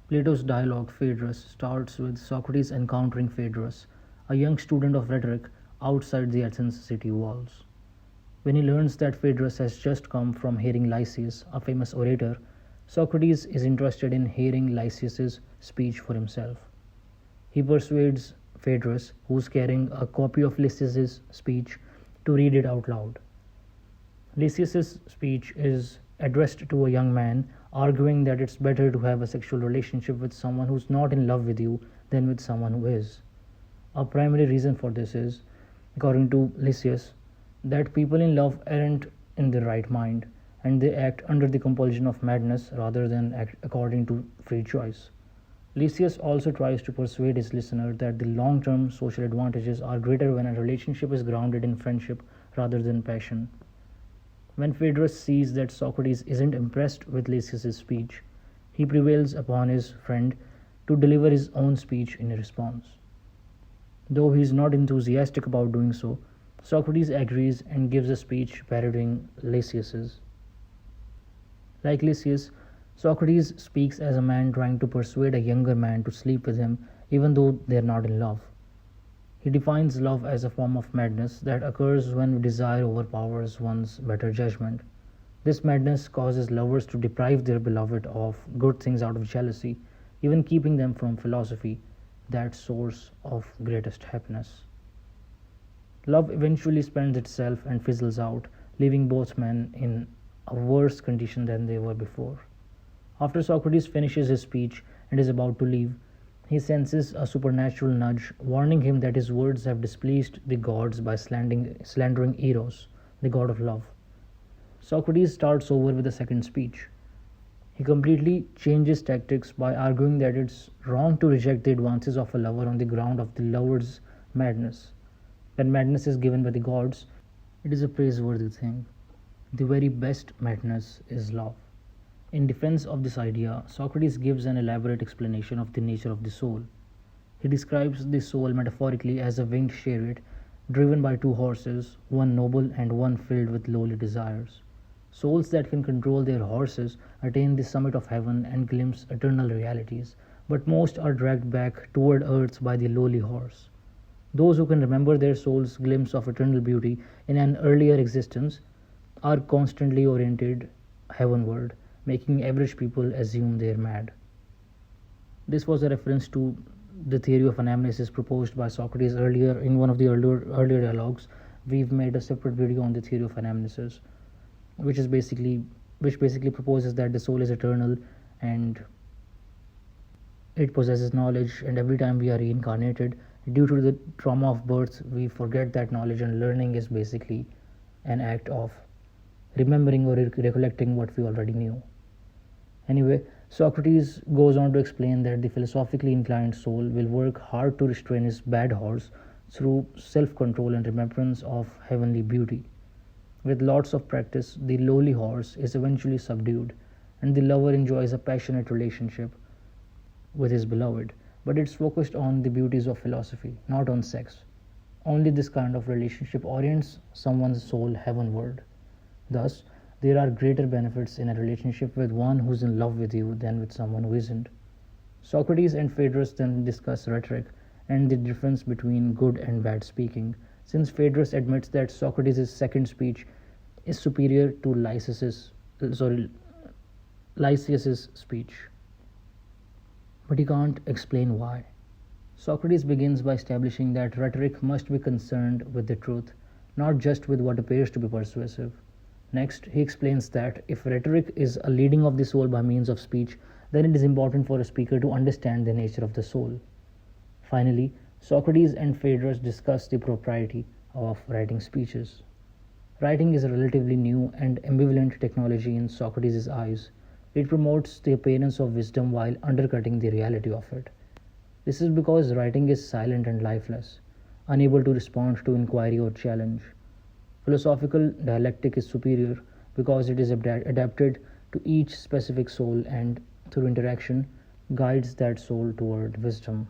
Plato's dialogue Phaedrus starts with Socrates encountering Phaedrus, a young student of rhetoric outside the Athens city walls. When he learns that Phaedrus has just come from hearing Lysius, a famous orator, Socrates is interested in hearing Lysius's speech for himself. He persuades Phaedrus, who is carrying a copy of Lysius's speech, to read it out loud. Lysius's speech is addressed to a young man, arguing that it's better to have a sexual relationship with someone who's not in love with you than with someone who is. A primary reason for this is, according to Lysius, that people in love aren't in their right mind and they act under the compulsion of madness rather than act according to free choice. Lysius also tries to persuade his listener that the long term social advantages are greater when a relationship is grounded in friendship rather than passion. When Phaedrus sees that Socrates isn't impressed with Lysius's speech, he prevails upon his friend to deliver his own speech in response. Though he is not enthusiastic about doing so, Socrates agrees and gives a speech parodying Lysius's. Like Lysius, Socrates speaks as a man trying to persuade a younger man to sleep with him even though they are not in love. He defines love as a form of madness that occurs when desire overpowers one's better judgment. This madness causes lovers to deprive their beloved of good things out of jealousy, even keeping them from philosophy, that source of greatest happiness. Love eventually spends itself and fizzles out, leaving both men in a worse condition than they were before. After Socrates finishes his speech and is about to leave, he senses a supernatural nudge warning him that his words have displeased the gods by slandering Eros, the god of love. Socrates starts over with a second speech. He completely changes tactics by arguing that it's wrong to reject the advances of a lover on the ground of the lover's madness. When madness is given by the gods, it is a praiseworthy thing. The very best madness is love. In defense of this idea, Socrates gives an elaborate explanation of the nature of the soul. He describes the soul metaphorically as a winged chariot driven by two horses, one noble and one filled with lowly desires. Souls that can control their horses attain the summit of heaven and glimpse eternal realities, but most are dragged back toward earth by the lowly horse. Those who can remember their soul's glimpse of eternal beauty in an earlier existence are constantly oriented heavenward, making average people assume they're mad. This was a reference to the theory of anamnesis proposed by Socrates earlier in one of the earlier dialogues. We've made a separate video on the theory of anamnesis, which basically proposes that the soul is eternal and it possesses knowledge, and every time we are reincarnated, due to the trauma of birth, we forget that knowledge, and learning is basically an act of remembering or recollecting what we already knew. Anyway, Socrates goes on to explain that the philosophically inclined soul will work hard to restrain his bad horse through self-control and remembrance of heavenly beauty. With lots of practice, the lowly horse is eventually subdued, and the lover enjoys a passionate relationship with his beloved, but it's focused on the beauties of philosophy, not on sex. Only this kind of relationship orients someone's soul heavenward. Thus, there are greater benefits in a relationship with one who's in love with you than with someone who isn't. Socrates and Phaedrus then discuss rhetoric and the difference between good and bad speaking, since Phaedrus admits that Socrates' second speech is superior to Lysius's speech. But he can't explain why. Socrates begins by establishing that rhetoric must be concerned with the truth, not just with what appears to be persuasive. Next, he explains that if rhetoric is a leading of the soul by means of speech, then it is important for a speaker to understand the nature of the soul. Finally, Socrates and Phaedrus discuss the propriety of writing speeches. Writing is a relatively new and ambivalent technology in Socrates' eyes. It promotes the appearance of wisdom while undercutting the reality of it. This is because writing is silent and lifeless, unable to respond to inquiry or challenge. Philosophical dialectic is superior because it is adapted to each specific soul and, through interaction, guides that soul toward wisdom.